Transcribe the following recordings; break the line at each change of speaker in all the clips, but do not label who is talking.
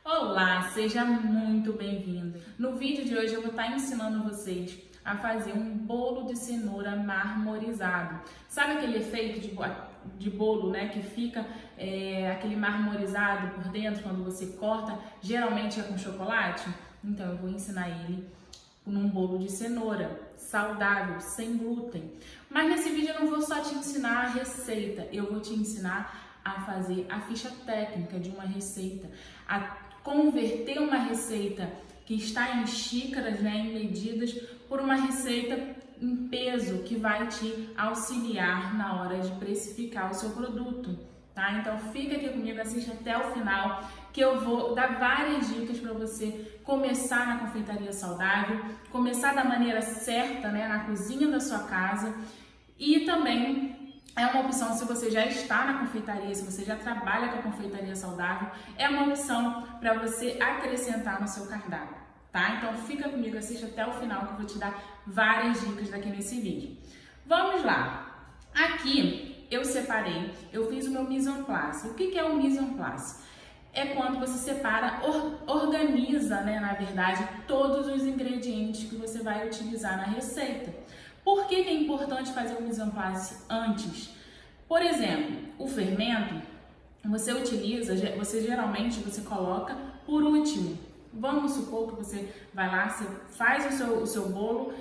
Olá, seja muito bem-vindo. No vídeo de hoje eu vou estar ensinando vocês a fazer um bolo de cenoura marmorizado. Sabe aquele efeito de bolo, né, que fica aquele marmorizado por dentro quando você corta, geralmente é com chocolate? Então eu vou ensinar ele num bolo de cenoura, saudável, sem glúten. Mas nesse vídeo eu não vou só te ensinar a receita, eu vou te ensinar a fazer a ficha técnica de uma receita, a converter uma receita que está em xícaras, né, em medidas, por uma receita em peso que vai te auxiliar na hora de precificar o seu produto, tá? Então fica aqui comigo, assiste até o final, que eu vou dar várias dicas para você começar na confeitaria saudável, começar da maneira certa, né, na cozinha da sua casa. E também é uma opção se você já está na confeitaria, se você já trabalha com a confeitaria saudável, é uma opção para você acrescentar no seu cardápio, tá? Então fica comigo, assiste até o final que eu vou te dar várias dicas daqui nesse vídeo. Vamos lá! Aqui eu separei, eu fiz o meu mise en place. O que é o mise en place? É quando você separa, organiza, né, na verdade, todos os ingredientes que você vai utilizar na receita. Por que é importante fazer o mise en place antes? Por exemplo, o fermento, você geralmente coloca por último. Vamos supor que você vai lá, você faz o seu bolo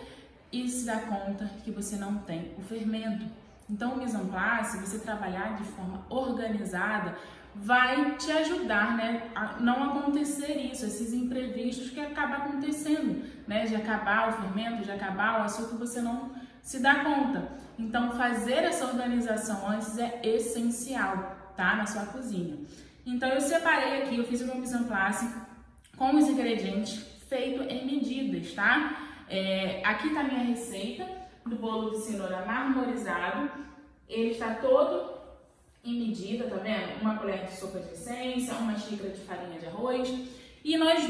e se dá conta que você não tem o fermento. Então o mise en place, você trabalhar de forma organizada, vai te ajudar, né, a não acontecer isso, esses imprevistos que acabam acontecendo, né, de acabar o fermento, de acabar o açúcar, você não se dá conta. Então fazer essa organização antes é essencial, tá, na sua cozinha. Então eu separei aqui, eu fiz o meu mise en place com os ingredientes feito em medidas, tá? Aqui tá a minha receita do bolo de cenoura marmorizado. Ele está todo em medida, tá vendo? Uma colher de sopa de essência, uma xícara de farinha de arroz. E nós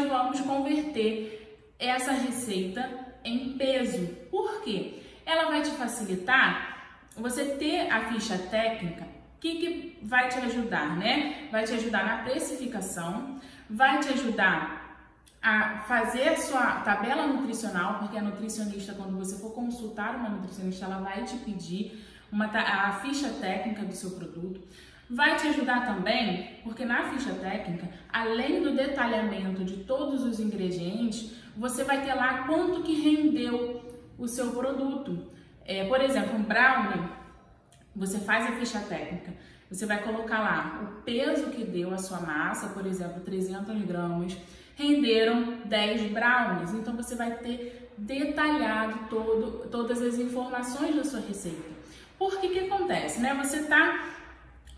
vamos converter essa receita em peso. Por quê? Ela vai te facilitar você ter a ficha técnica. O que vai te ajudar, né? Vai te ajudar na precificação, vai te ajudar a fazer a sua tabela nutricional, porque a nutricionista, quando você for consultar uma nutricionista, ela vai te pedir a ficha técnica do seu produto. Vai te ajudar também, porque na ficha técnica, além do detalhamento de todos os ingredientes, você vai ter lá quanto que rendeu o seu produto. Por exemplo, um brownie, você faz a ficha técnica, você vai colocar lá o peso que deu a sua massa, por exemplo, 300 gramas, renderam 10 brownies. Então você vai ter detalhado todas as informações da sua receita. Porque que acontece, né? Você está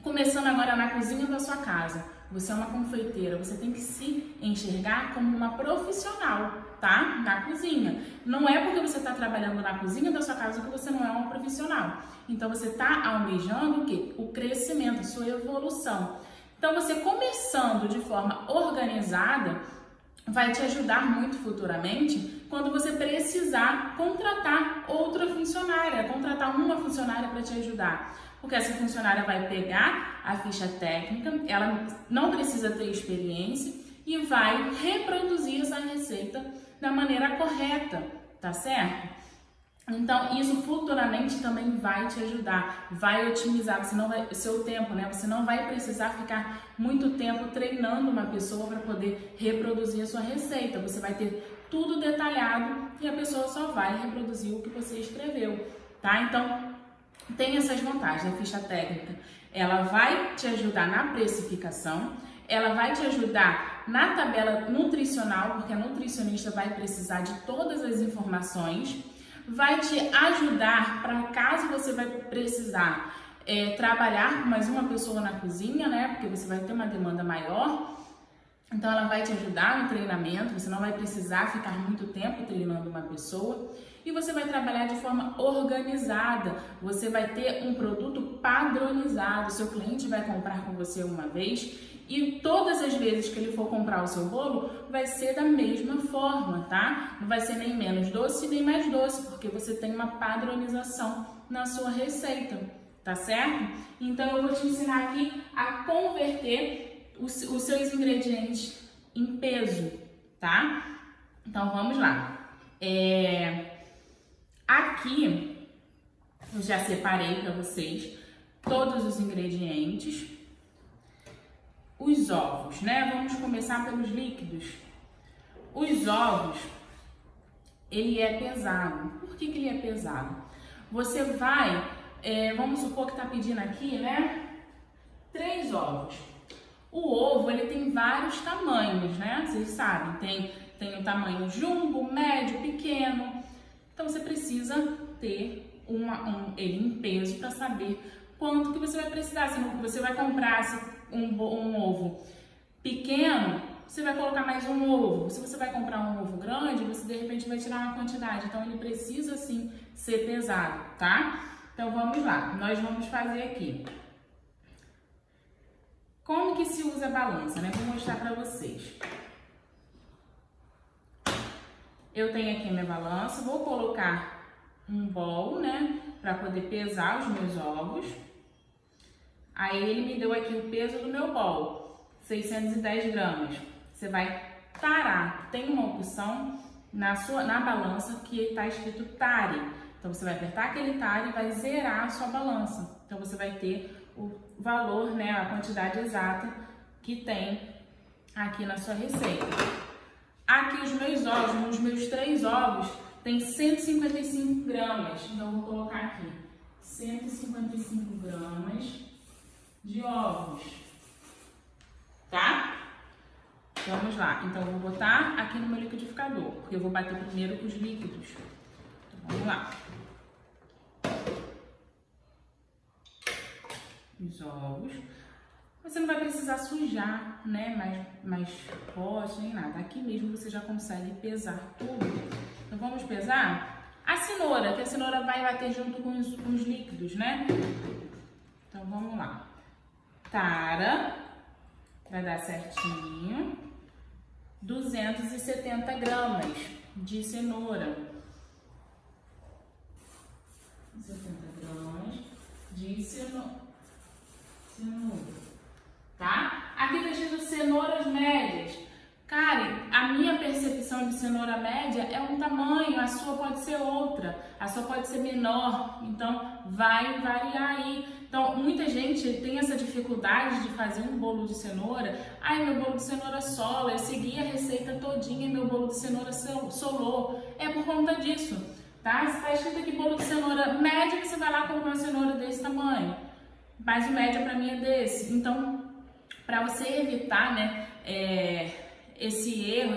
começando agora na cozinha da sua casa, você é uma confeiteira, você tem que se enxergar como uma profissional, tá? Na cozinha. Não é porque você está trabalhando na cozinha da sua casa que você não é uma profissional. Então você está almejando o quê? O crescimento, a sua evolução. Então você começando de forma organizada vai te ajudar muito futuramente quando você precisar contratar outra funcionária, contratar uma funcionária para te ajudar. Porque essa funcionária vai pegar a ficha técnica, ela não precisa ter experiência e vai reproduzir essa receita da maneira correta, tá certo? Então, isso futuramente também vai te ajudar, vai otimizar o seu tempo, né? Você não vai precisar ficar muito tempo treinando uma pessoa para poder reproduzir a sua receita. Você vai ter tudo detalhado e a pessoa só vai reproduzir o que você escreveu, tá? Então, tem essas vantagens. A ficha técnica, ela vai te ajudar na precificação, ela vai te ajudar na tabela nutricional, porque a nutricionista vai precisar de todas as informações, vai te ajudar para caso você vai precisar trabalhar com mais uma pessoa na cozinha, né? Porque você vai ter uma demanda maior. Então ela vai te ajudar no treinamento, você não vai precisar ficar muito tempo treinando uma pessoa e você vai trabalhar de forma organizada, você vai ter um produto padronizado, seu cliente vai comprar com você uma vez e todas as vezes que ele for comprar o seu bolo vai ser da mesma forma, tá? Não vai ser nem menos doce nem mais doce, porque você tem uma padronização na sua receita, tá certo? Então eu vou te ensinar aqui a converter os seus ingredientes em peso, tá? Então vamos lá. Aqui eu já separei para vocês todos os ingredientes. Os ovos, né? Vamos começar pelos líquidos. Os ovos, ele é pesado. Por que ele é pesado? Você vai, vamos supor que tá pedindo aqui, né? 3 ovos. O ovo, ele tem vários tamanhos, né? Vocês sabem, tem o tamanho jumbo, médio, pequeno. Então você precisa ter ele em peso para saber quanto que você vai precisar. Se você vai comprar um ovo pequeno, você vai colocar mais um ovo. Se você vai comprar um ovo grande, você de repente vai tirar uma quantidade. Então ele precisa sim ser pesado, tá? Então vamos lá, nós vamos fazer aqui. Como que se usa a balança, né? Vou mostrar para vocês. Eu tenho aqui a minha balança, vou colocar um bowl, né? Para poder pesar os meus ovos. Aí ele me deu aqui o peso do meu bowl, 610 gramas. Você vai tarar. Tem uma opção na balança que está escrito tare. Então você vai apertar aquele tare e vai zerar a sua balança. Então você vai ter o valor, né, a quantidade exata que tem aqui na sua receita. Aqui os meus 3 ovos tem 155 gramas. Então eu vou colocar aqui 155 gramas de ovos, tá? Vamos lá, então eu vou botar aqui no meu liquidificador, porque eu vou bater primeiro com os líquidos. Então, vamos lá. Os ovos. Você não vai precisar sujar, né, mais pote nem nada. Aqui mesmo você já consegue pesar tudo. Então vamos pesar a cenoura, que a cenoura vai bater junto com os líquidos, né? Então vamos lá. Tara, vai dar certinho, 270 gramas de cenoura. 70 gramas de cenoura, tá? Aqui tá escrito cenouras médias. Karen, a minha percepção de cenoura média é um tamanho, a sua pode ser outra, a sua pode ser menor, então vai variar aí. Então, muita gente tem essa dificuldade de fazer um bolo de cenoura. Ai, meu bolo de cenoura sola, eu segui a receita todinha e meu bolo de cenoura solou. É por conta disso, tá? Se tá escrito aqui bolo de cenoura média, você vai lá comprar uma cenoura desse tamanho. Mas o médio para mim é desse. Então, para você evitar, né, esse erro,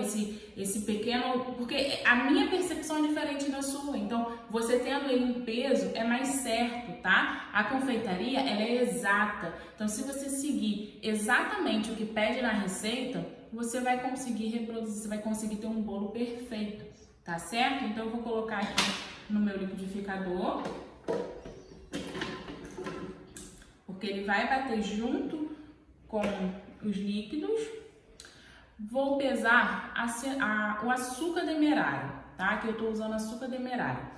esse pequeno, porque a minha percepção é diferente da sua, então você tendo ele em peso é mais certo, tá? A confeitaria, ela é exata, então se você seguir exatamente o que pede na receita, você vai conseguir reproduzir, você vai conseguir ter um bolo perfeito, tá certo? Então eu vou colocar aqui no meu liquidificador, porque ele vai bater junto com os líquidos. Vou pesar o açúcar demerara, tá? Que eu tô usando açúcar demerara.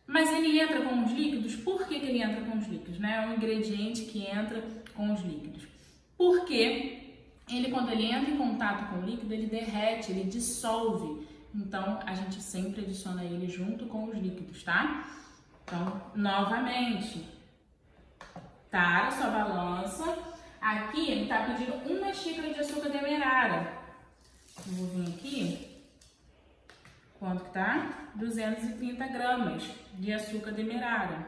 Mas ele entra com os líquidos. Por que ele entra com os líquidos, né? É um ingrediente que entra com os líquidos. Porque quando ele entra em contato com o líquido, ele derrete, ele dissolve. Então, a gente sempre adiciona ele junto com os líquidos, tá? Então, novamente, tara a sua balança. Aqui ele está pedindo 1 xícara de açúcar demerara. Eu vou vir aqui. Quanto que tá? 230 gramas de açúcar demerara.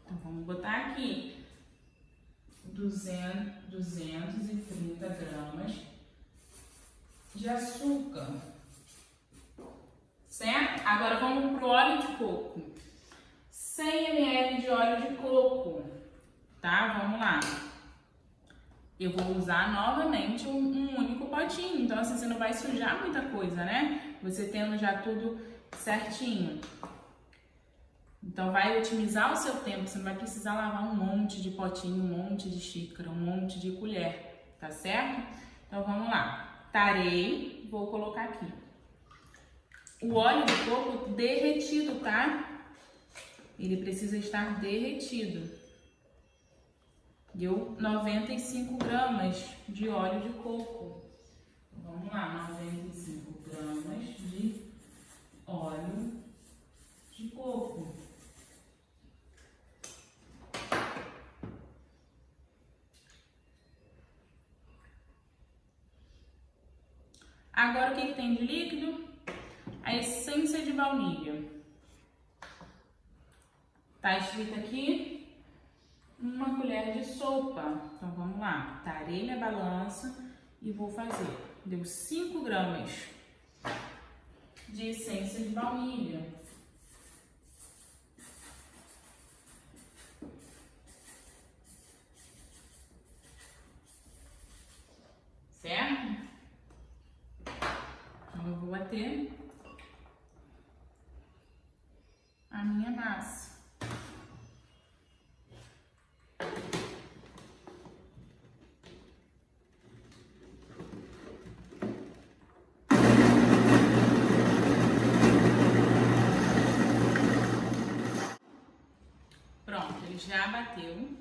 Então vamos botar aqui 230 gramas de açúcar, certo? Agora vamos pro óleo de coco, 100 ml de óleo de coco, tá? Vamos lá. Eu vou usar novamente um único potinho, então assim você não vai sujar muita coisa, né? Você tendo já tudo certinho. Então vai otimizar o seu tempo, você não vai precisar lavar um monte de potinho, um monte de xícara, um monte de colher, tá certo? Então vamos lá. Tarei, vou colocar aqui. O óleo de coco derretido, tá? Ele precisa estar derretido. Deu 95 gramas de óleo de coco. Então, vamos lá, 95 gramas de óleo de coco. Agora, o que tem de líquido? A essência de baunilha. Tá escrito aqui 1 colher de sopa. Então, vamos lá. Tarei minha balança e vou fazer. Deu 5 gramas de essência de baunilha. Certo? Então, eu vou bater a minha massa. Pronto, ele já bateu.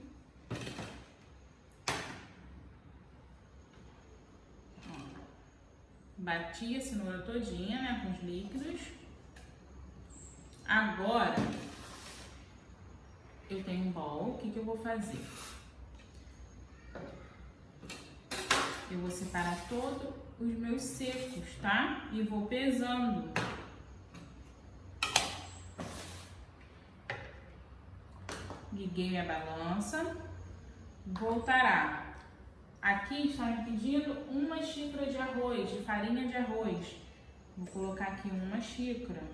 Bati a cenoura todinha, né, com os líquidos. Agora, eu tenho um bowl, o que que eu vou fazer? Eu vou separar todos os meus secos, tá? E vou pesando. Liguei minha balança. Voltará. Aqui está me pedindo 1 xícara de arroz, de farinha de arroz. Vou colocar aqui 1 xícara.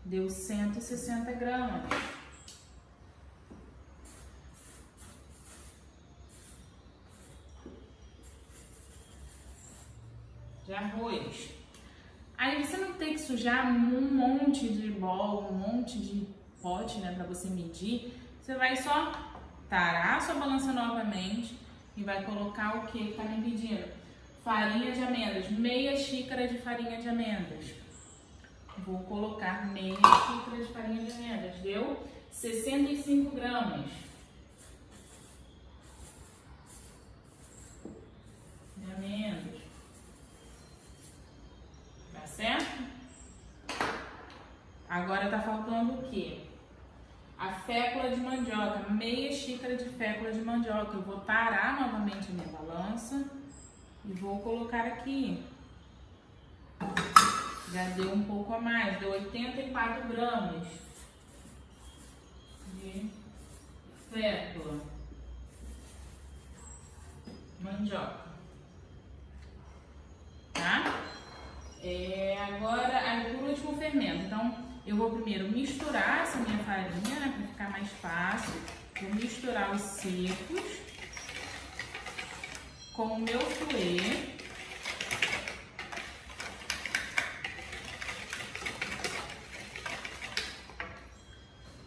Deu 160 gramas. De arroz. Aí você não tem que sujar um monte de bowl, um monte de pote, né, para você medir. Você vai só tarar a sua balança novamente e vai colocar o que tá me pedindo? Farinha de amêndoas, meia xícara de farinha de amêndoas. Vou colocar meia xícara de farinha de amêndoas. Deu 65 gramas. De amêndoas. Tá certo? Agora tá faltando o quê? A fécula de mandioca, meia xícara de fécula de mandioca. Eu vou tarar novamente a minha balança e vou colocar aqui. Já deu um pouco a mais, deu 84 gramas de fécula mandioca. Tá? Agora, por último, o fermento. Então, eu vou primeiro misturar essa minha farinha, né, para ficar mais fácil. Vou misturar os secos com o meu fouet.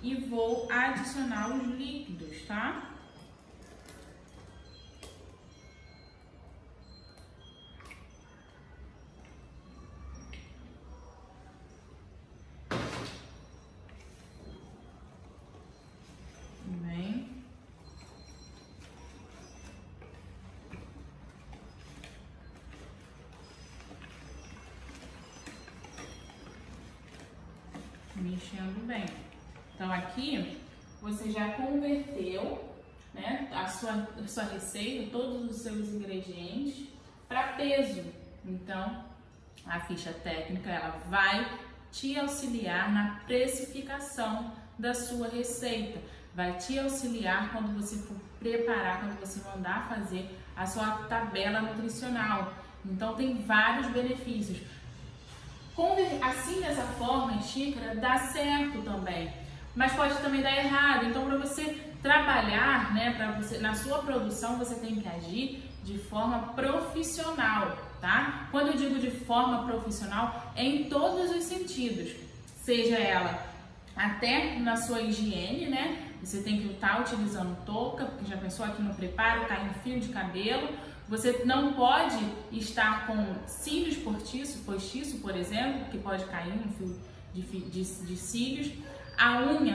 E vou adicionar os líquidos, tá? Mexendo bem. Então aqui você já converteu, né, a sua receita, todos os seus ingredientes para peso. Então a ficha técnica ela vai te auxiliar na precificação da sua receita, vai te auxiliar quando você for preparar, quando você mandar fazer a sua tabela nutricional. Então tem vários benefícios. Assim, dessa forma, em xícara, dá certo também, mas pode também dar errado. Então, para você trabalhar, né, na sua produção, você tem que agir de forma profissional, tá? Quando eu digo de forma profissional, é em todos os sentidos, seja ela até na sua higiene, né? Você tem que estar utilizando touca, porque já pensou aqui no preparo, cai um fio de cabelo. Você não pode estar com cílios postiço, por exemplo, que pode cair um fio de cílios.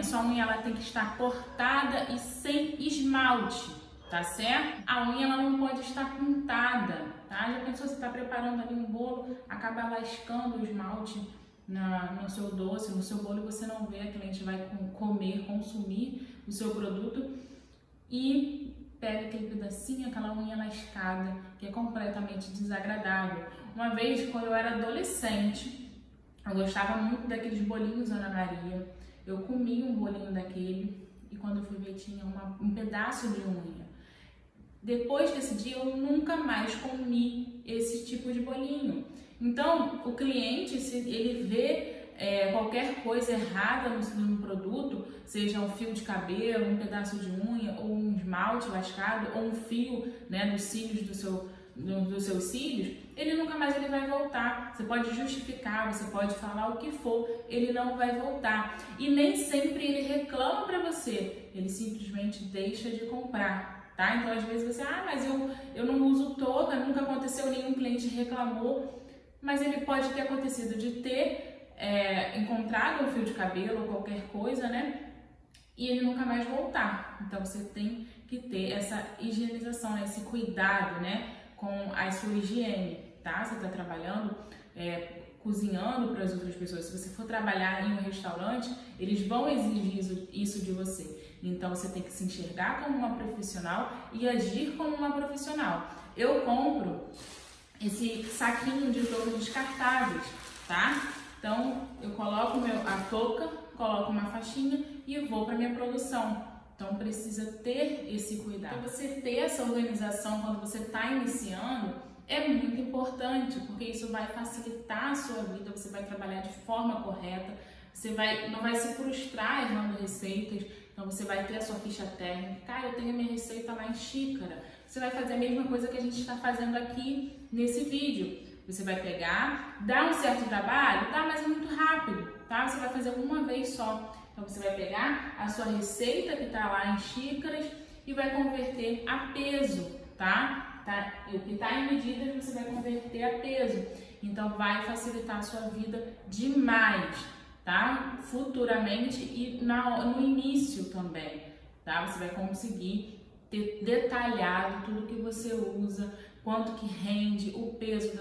Sua unha ela tem que estar cortada e sem esmalte, tá certo? A unha ela não pode estar pintada, tá? Já pensou, você está preparando ali um bolo, acaba lascando o esmalte no seu doce, no seu bolo, e você não vê, a cliente vai consumir o seu produto e pega aquele pedacinho, aquela unha lascada, que é completamente desagradável. Uma vez, quando eu era adolescente, eu gostava muito daqueles bolinhos Ana Maria. Eu comia um bolinho daquele e quando eu fui ver tinha um pedaço de unha. Depois desse dia eu nunca mais comi esse tipo de bolinho. Então o cliente, se ele vê qualquer coisa errada no produto, seja um fio de cabelo, um pedaço de unha, ou um esmalte lascado, ou um fio, né, dos cílios dos seus cílios, ele nunca mais vai voltar. Você pode justificar, você pode falar o que for, ele não vai voltar. E nem sempre ele reclama para você, ele simplesmente deixa de comprar, tá? Então às vezes você, mas eu não uso touca, nunca aconteceu, nenhum cliente reclamou, mas ele pode ter acontecido de ter encontrado um fio de cabelo ou qualquer coisa, né? E ele nunca mais voltar. Então você tem que ter essa higienização, né? Esse cuidado, né? Com a sua higiene, tá? Você está trabalhando, cozinhando para as outras pessoas. Se você for trabalhar em um restaurante, eles vão exigir isso de você. Então você tem que se enxergar como uma profissional e agir como uma profissional. Eu compro esse saquinho de touca descartáveis, tá? Então eu coloco a touca, coloco uma faixinha e vou para minha produção. Então precisa ter esse cuidado. Então, você ter essa organização quando você está iniciando é muito importante, porque isso vai facilitar a sua vida, você vai trabalhar de forma correta, você não vai se frustrar errando receitas, então você vai ter a sua ficha técnica. Eu tenho a minha receita lá em xícara. Você vai fazer a mesma coisa que a gente está fazendo aqui nesse vídeo. Você vai pegar, dá um certo trabalho, tá? Mas é muito rápido, tá? Você vai fazer uma vez só. Então você vai pegar a sua receita que está lá em xícaras e vai converter a peso, tá? O que está em medidas você vai converter a peso. Então vai facilitar a sua vida demais, tá? Futuramente e no início também, tá? Você vai conseguir ter detalhado tudo que você usa, quanto que rende, o peso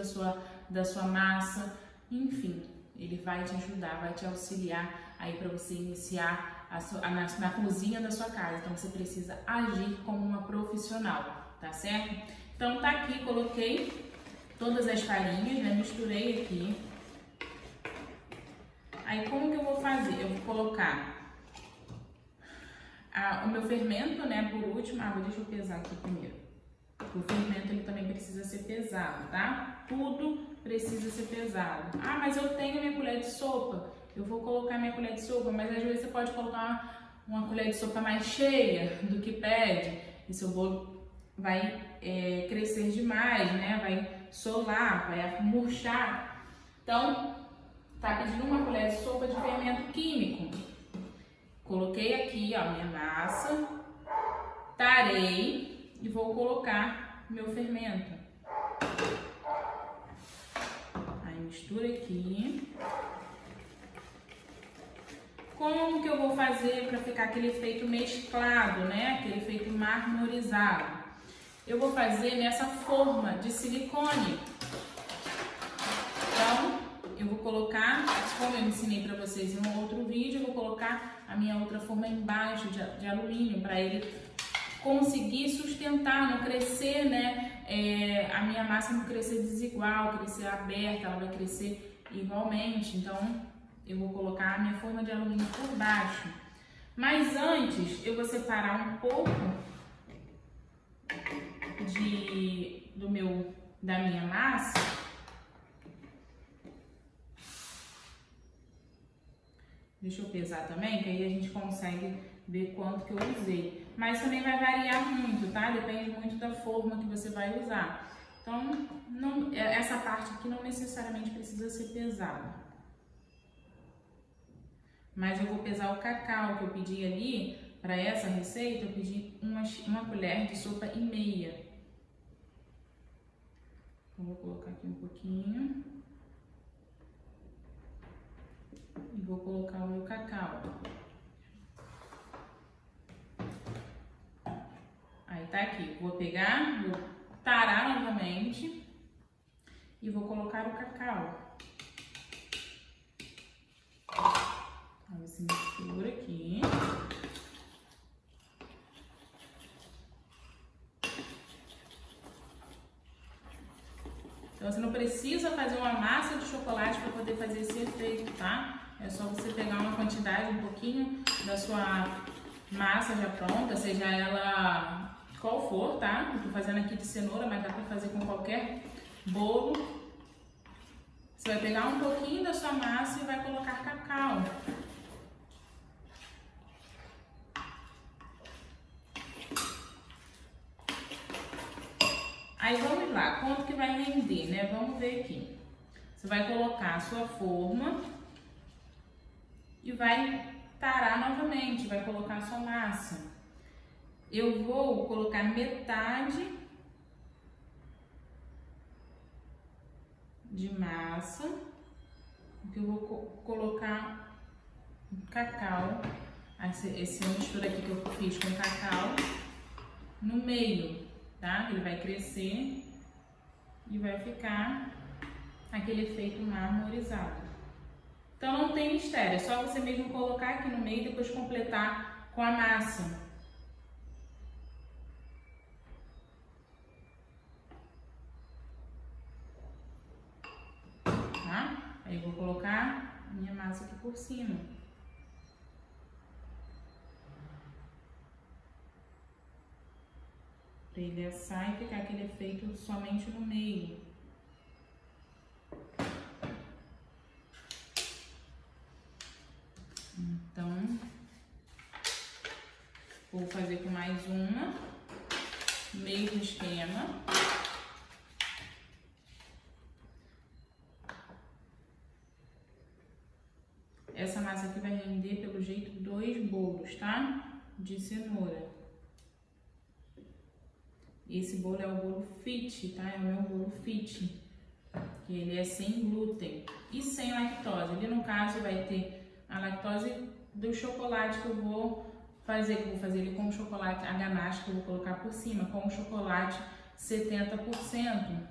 da sua massa, enfim, ele vai te ajudar, vai te auxiliar aí para você iniciar na cozinha da sua casa. Então você precisa agir como uma profissional, tá certo? Então tá aqui, coloquei todas as farinhas, né? Misturei aqui. Aí como que eu vou fazer? Eu vou colocar o meu fermento, né, por último. Deixa eu pesar aqui primeiro. O fermento ele também precisa ser pesado, tá? Tudo precisa ser pesado. Mas eu tenho minha colher de sopa. Eu vou colocar minha colher de sopa, mas às vezes você pode colocar uma colher de sopa mais cheia do que pede. E seu bolo vai crescer demais, né? Vai solar, vai murchar. Então, tá pedindo uma colher de sopa de fermento químico. Coloquei aqui, ó, minha massa, tarei e vou colocar meu fermento. Aí mistura aqui. Como que eu vou fazer para ficar aquele efeito mesclado, né? Aquele efeito marmorizado? Eu vou fazer nessa forma de silicone. Então, eu vou colocar, como eu ensinei para vocês em um outro vídeo, eu vou colocar a minha outra forma embaixo de alumínio para ele conseguir sustentar, não crescer, né? A minha massa não crescer desigual, crescer aberta, ela vai crescer igualmente. Então, eu vou colocar a minha forma de alumínio por baixo. Mas antes, eu vou separar um pouco da minha massa. Deixa eu pesar também, que aí a gente consegue ver quanto que eu usei. Mas também vai variar muito, tá? Depende muito da forma que você vai usar. Então, essa parte aqui não necessariamente precisa ser pesada. Mas eu vou pesar o cacau que eu pedi ali, para essa receita, eu pedi uma colher de sopa e meia. Então, vou colocar aqui um pouquinho. E vou colocar o meu cacau. Aí tá aqui. Vou pegar, vou tarar novamente e vou colocar o cacau. Aí você mistura aqui. Então você não precisa fazer uma massa de chocolate para poder fazer esse efeito, tá? É só você pegar uma quantidade, um pouquinho da sua massa já pronta, seja ela qual for, tá? Eu tô fazendo aqui de cenoura, mas dá pra fazer com qualquer bolo. Você vai pegar um pouquinho da sua massa e vai colocar cacau. Aí vamos lá, quanto que vai render, né? Vamos ver aqui. Você vai colocar a sua forma e vai tarar novamente, vai colocar a sua massa. Eu vou colocar metade de massa, porque eu vou colocar cacau, essa mistura aqui que eu fiz com cacau, no meio, tá? Ele vai crescer e vai ficar aquele efeito marmorizado. Então não tem mistério, é só você mesmo colocar aqui no meio e depois completar com a massa. Tá? Aí eu vou colocar a minha massa aqui por cima. Para ele assar e ficar aquele efeito somente no meio. Então, vou fazer com mais uma, mesmo esquema. Essa massa aqui vai render, pelo jeito, 2 bolos, tá? De cenoura. Esse bolo é o bolo fit, tá? É o meu bolo fit, que ele é sem glúten e sem lactose. Ali, no caso, vai ter a lactose do chocolate que eu vou fazer ele com chocolate, a ganache que eu vou colocar por cima, com o chocolate 70%.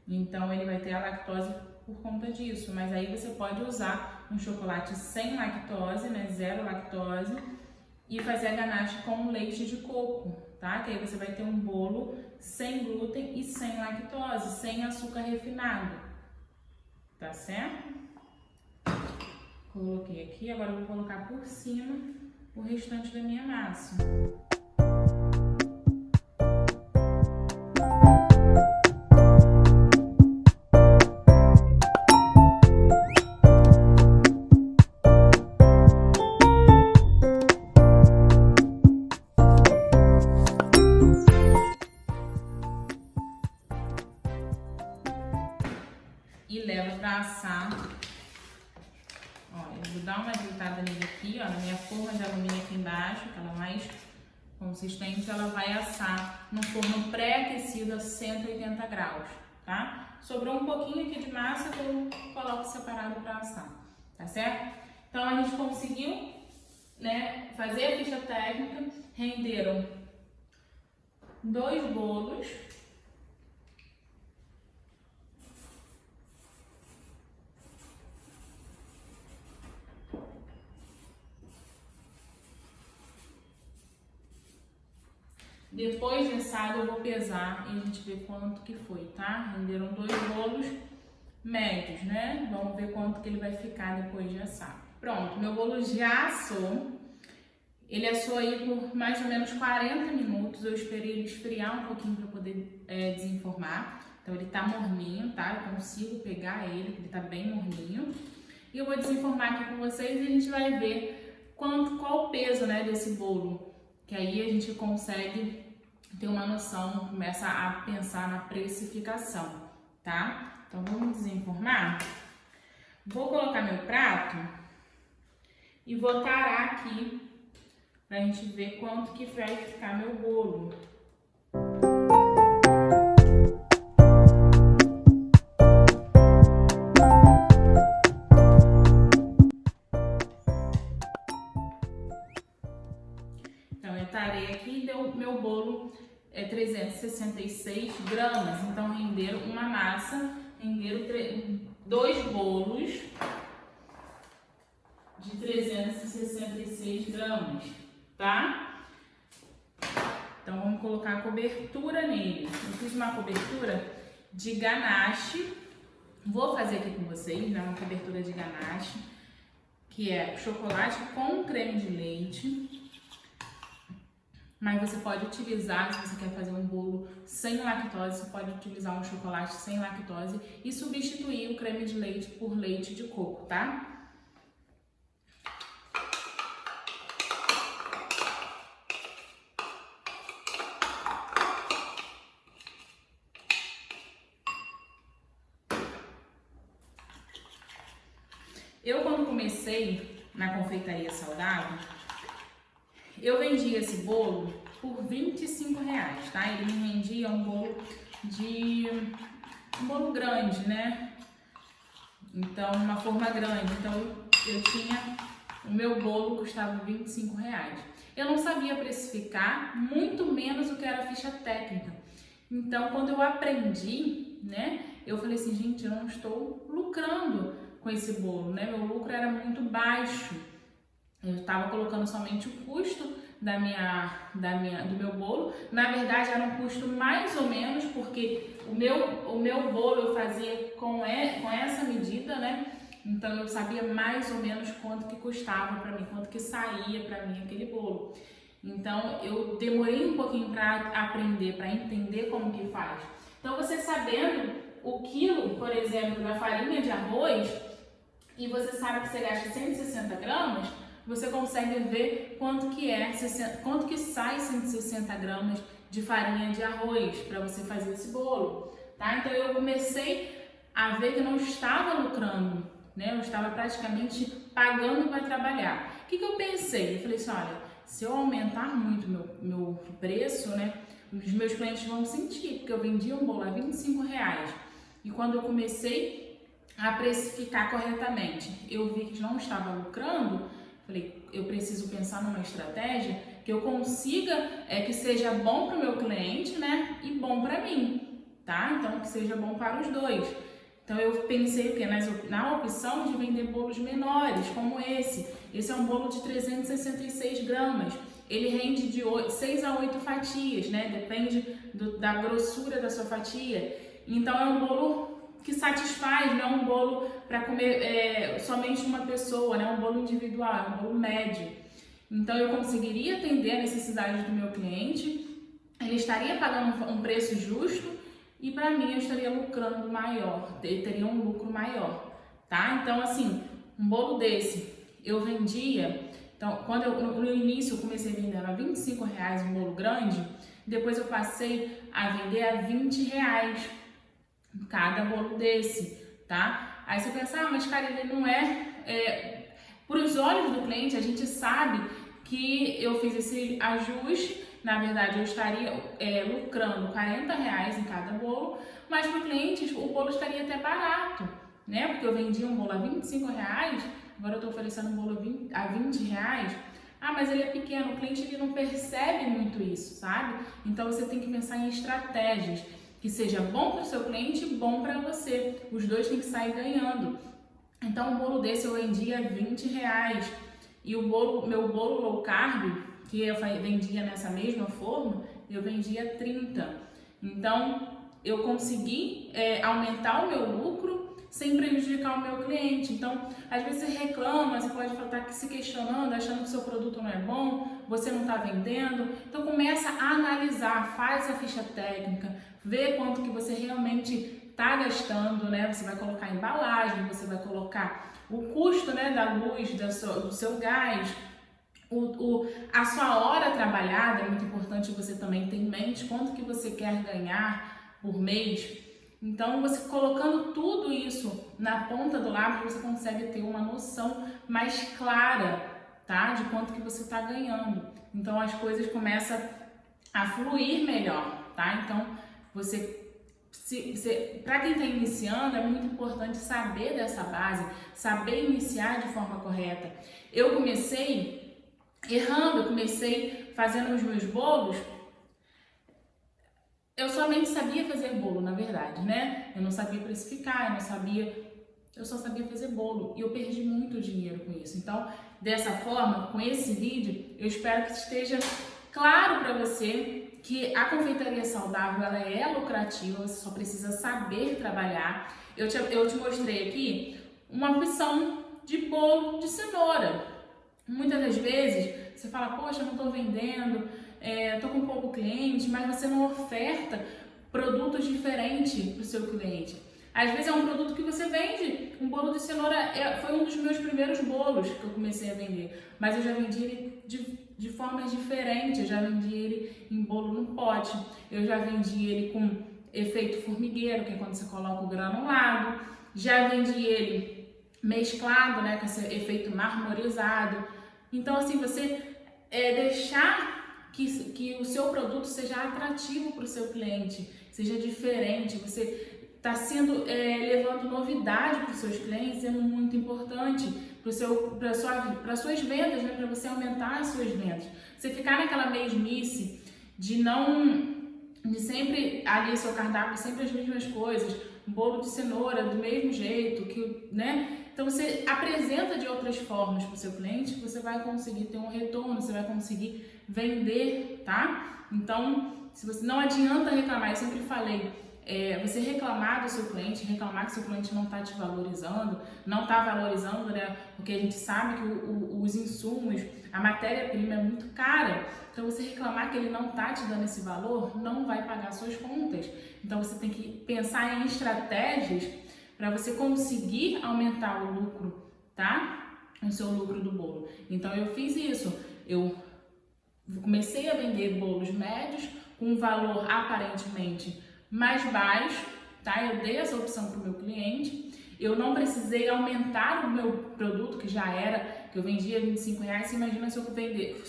Então, ele vai ter a lactose por conta disso, mas aí você pode usar um chocolate sem lactose, né, 0 lactose, e fazer a ganache com leite de coco, tá? Que aí você vai ter um bolo sem glúten e sem lactose, sem açúcar refinado, tá certo? Coloquei aqui, agora eu vou colocar por cima o restante da minha massa. E levo para assar. Ó, eu vou dar uma ajeitada nele aqui, ó, na minha forma de alumínio aqui embaixo, que ela é mais consistente, ela vai assar no forno pré-aquecido a 180 graus, tá? Sobrou um pouquinho aqui de massa que eu coloco separado para assar, tá certo? Então a gente conseguiu, né, fazer a ficha técnica, renderam 2 bolos. Depois de assado eu vou pesar e a gente vê quanto que foi, tá? Renderam 2 bolos médios, né? Vamos ver quanto que ele vai ficar depois de assar. Pronto, meu bolo já assou. Ele assou aí por mais ou menos 40 minutos. Eu esperei ele esfriar um pouquinho para poder desenformar. Então ele tá morninho, tá? Eu consigo pegar ele tá bem morninho. E eu vou desenformar aqui com vocês e a gente vai ver qual o peso, né, desse bolo. Que aí a gente consegue ter uma noção, começa a pensar na precificação, tá? Então vamos desenformar. Vou colocar meu prato e vou tarar aqui pra gente ver quanto que vai ficar meu bolo. 366 gramas. Então renderam uma massa, renderam 2 bolos de 366 gramas, tá? Então vamos colocar a cobertura nele. Eu fiz uma cobertura de ganache. Vou fazer aqui com vocês, né, uma cobertura de ganache, que é chocolate com creme de leite. Mas você pode utilizar, se você quer fazer um bolo sem lactose, você pode utilizar um chocolate sem lactose e substituir o creme de leite por leite de coco, tá? Eu, quando comecei na confeitaria saudável, eu vendia esse bolo por R$25, tá? Ele me rendia um bolo grande, né? Então, uma forma grande. Então, eu tinha, o meu bolo custava R$25. Eu não sabia precificar, muito menos o que era ficha técnica. Então, quando eu aprendi, né? Eu falei assim, gente, eu não estou lucrando com esse bolo, né? Meu lucro era muito baixo. Eu estava colocando somente o custo do meu bolo. Na verdade, era um custo mais ou menos, porque o meu bolo eu fazia com essa medida, né? Então eu sabia mais ou menos quanto que custava para mim, quanto que saía para mim aquele bolo. Então eu demorei um pouquinho para aprender, para entender como que faz. Então você sabendo o quilo, por exemplo, da farinha de arroz, e você sabe que você gasta 160 gramas, você consegue ver quanto que sai 160 gramas de farinha de arroz para você fazer esse bolo, tá? Então eu comecei a ver que eu não estava lucrando, né? Eu estava praticamente pagando para trabalhar. O que eu pensei? Eu falei assim, olha, se eu aumentar muito meu preço, né, os meus clientes vão sentir, porque eu vendia um bolo a R$25. E quando eu comecei a precificar corretamente, eu vi que não estava lucrando. Falei, eu preciso pensar numa estratégia que eu consiga, que seja bom para o meu cliente, né, e bom para mim, tá? Então, que seja bom para os dois. Então, eu pensei o quê? Na opção de vender bolos menores, como esse. Esse é um bolo de 366 gramas. Ele rende de 6 a 8 fatias, né? Depende da grossura da sua fatia. Então, é um bolo que satisfaz, não é um bolo para comer somente uma pessoa, né? Um bolo individual, é um bolo médio. Então eu conseguiria atender a necessidade do meu cliente, ele estaria pagando um preço justo e para mim eu estaria lucrando maior, teria um lucro maior, tá? Então assim, um bolo desse eu vendia, então quando no início eu comecei vendendo a R$25 um bolo grande, depois eu passei a vender a R$20 cada bolo desse, tá? Aí você pensa, mas cara, ele não para os olhos do cliente, a gente sabe que eu fiz esse ajuste. Na verdade, eu estaria lucrando R$40 em cada bolo, mas para o cliente o bolo estaria até barato, né? Porque eu vendia um bolo a R$25, agora eu estou oferecendo um bolo a R$20. Ah, mas ele é pequeno, o cliente ele não percebe muito isso, sabe? Então você tem que pensar em estratégias que seja bom para o seu cliente e bom para você. Os dois têm que sair ganhando. Então, um bolo desse eu vendia R$20. E meu bolo low carb, que eu vendia nessa mesma forma, eu vendia 30. Então, eu consegui aumentar o meu lucro sem prejudicar o meu cliente. Então, às vezes você reclama, você pode estar se questionando, achando que o seu produto não é bom, você não está vendendo. Então, começa a analisar, faz a ficha técnica, vê quanto que você realmente está gastando, né? Você vai colocar a embalagem, você vai colocar o custo, né, da luz, do seu gás, a sua hora trabalhada. É muito importante você também ter em mente quanto que você quer ganhar por mês. Então, você colocando tudo isso na ponta do lápis, você consegue ter uma noção mais clara, tá? De quanto que você está ganhando. Então, as coisas começam a fluir melhor, tá? Então, para quem está iniciando, é muito importante saber dessa base, saber iniciar de forma correta. Eu comecei errando, eu comecei fazendo os meus bolos eu somente sabia fazer bolo, na verdade, né? Eu não sabia precificar, eu só sabia fazer bolo e eu perdi muito dinheiro com isso. Então, dessa forma, com esse vídeo, eu espero que esteja claro para você que a confeitaria saudável ela é lucrativa, você só precisa saber trabalhar. Eu te mostrei aqui uma opção de bolo de cenoura. Muitas das vezes você fala, poxa, eu não estou vendendo, estou com pouco cliente, mas você não oferta produtos diferentes para o seu cliente. Às vezes é um produto que você vende, um bolo de cenoura foi um dos meus primeiros bolos que eu comecei a vender, mas eu já vendi ele de formas diferentes, eu já vendi ele em bolo no pote, eu já vendi ele com efeito formigueiro, que é quando você coloca o granulado, já vendi ele mesclado, né, com esse efeito marmorizado. Então assim, você deixar que o seu produto seja atrativo para o seu cliente, seja diferente, você está levando novidade para os seus clientes, é muito importante para suas vendas, né? Para você aumentar as suas vendas. Você ficar naquela mesmice de sempre ali seu cardápio, sempre as mesmas coisas, um bolo de cenoura do mesmo jeito, né? Então você apresenta de outras formas para o seu cliente, que você vai conseguir ter um retorno, você vai conseguir vender, tá? Então, se você não adianta reclamar, eu sempre falei, você reclamar do seu cliente, reclamar que seu cliente não está te valorizando, não está valorizando, né? Porque a gente sabe que os insumos, a matéria-prima é muito cara. Então você reclamar que ele não está te dando esse valor, não vai pagar suas contas. Então você tem que pensar em estratégias para você conseguir aumentar o lucro, tá? O seu lucro do bolo. Então eu fiz isso. Eu comecei a vender bolos médios com um valor aparentemente mais baixo, tá? Eu dei essa opção para o meu cliente. Eu não precisei aumentar o meu produto, que já era, que eu vendia R$25. Você imagina se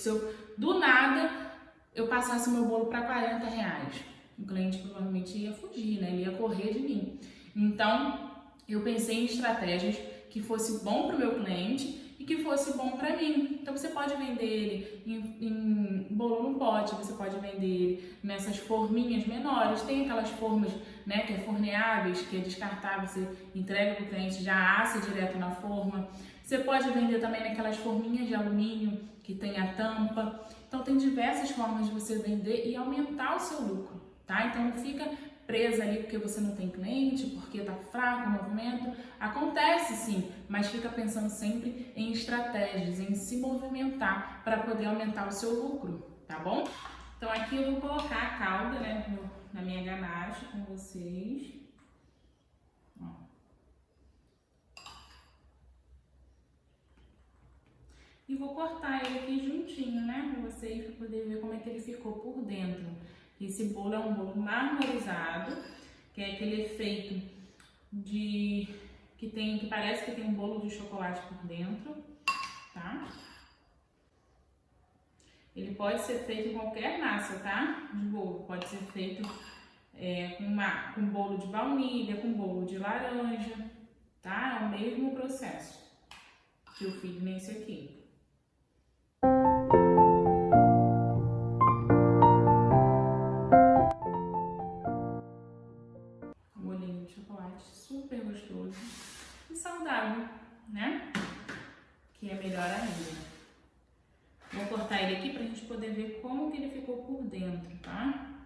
eu do nada eu passasse o meu bolo para R$40. O cliente provavelmente ia fugir, né? Ele ia correr de mim. Então, eu pensei em estratégias que fosse bom para o meu cliente e que fosse bom para mim. Então você pode vender ele em bolo no pote, você pode vender ele nessas forminhas menores. Tem aquelas formas, né, que é forneáveis, que é descartável, você entrega para o cliente, já assa direto na forma. Você pode vender também naquelas forminhas de alumínio que tem a tampa. Então tem diversas formas de você vender e aumentar o seu lucro, tá? Então não fica presa ali porque você não tem cliente, porque tá fraco o movimento. Acontece sim, mas fica pensando sempre em estratégias, em se movimentar para poder aumentar o seu lucro, tá bom? Então aqui eu vou colocar a calda, né, na minha ganache com vocês. Ó. E vou cortar ele aqui juntinho, né, para vocês, para poder ver como é que ele ficou por dentro. Esse bolo é um bolo marmorizado, que é aquele efeito que parece que tem um bolo de chocolate por dentro, tá? Ele pode ser feito em qualquer massa, tá? De bolo. Pode ser feito com bolo de baunilha, com bolo de laranja, tá? É o mesmo processo que eu fiz nesse aqui. Super gostoso e saudável, né? Que é melhor ainda. Vou cortar ele aqui pra gente poder ver como que ele ficou por dentro, tá?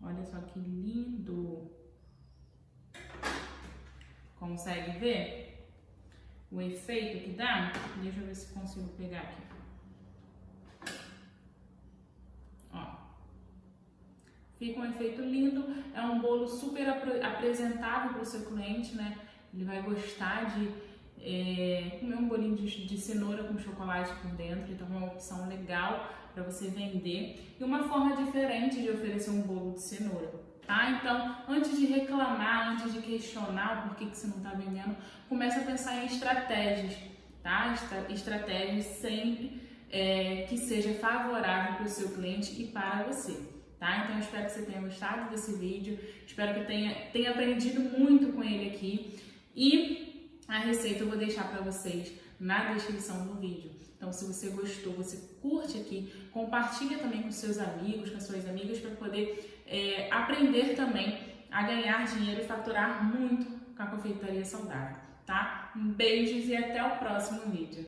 Olha só que lindo! Consegue ver o efeito que dá? Deixa eu ver se consigo pegar aqui. Fica um efeito lindo, é um bolo super apresentável para o seu cliente, né? Ele vai gostar de comer um bolinho de cenoura com chocolate por dentro, então é uma opção legal para você vender e uma forma diferente de oferecer um bolo de cenoura, tá? Então, antes de reclamar, antes de questionar o porquê que você não está vendendo, comece a pensar em estratégias, tá? Estratégias sempre que seja favorável para o seu cliente e para você. Tá? Então eu espero que você tenha gostado desse vídeo, espero que tenha aprendido muito com ele aqui e a receita eu vou deixar para vocês na descrição do vídeo. Então, se você gostou, você curte aqui, compartilha também com seus amigos, com as suas amigas, para poder aprender também a ganhar dinheiro e faturar muito com a confeitaria saudável, tá? Beijos e até o próximo vídeo.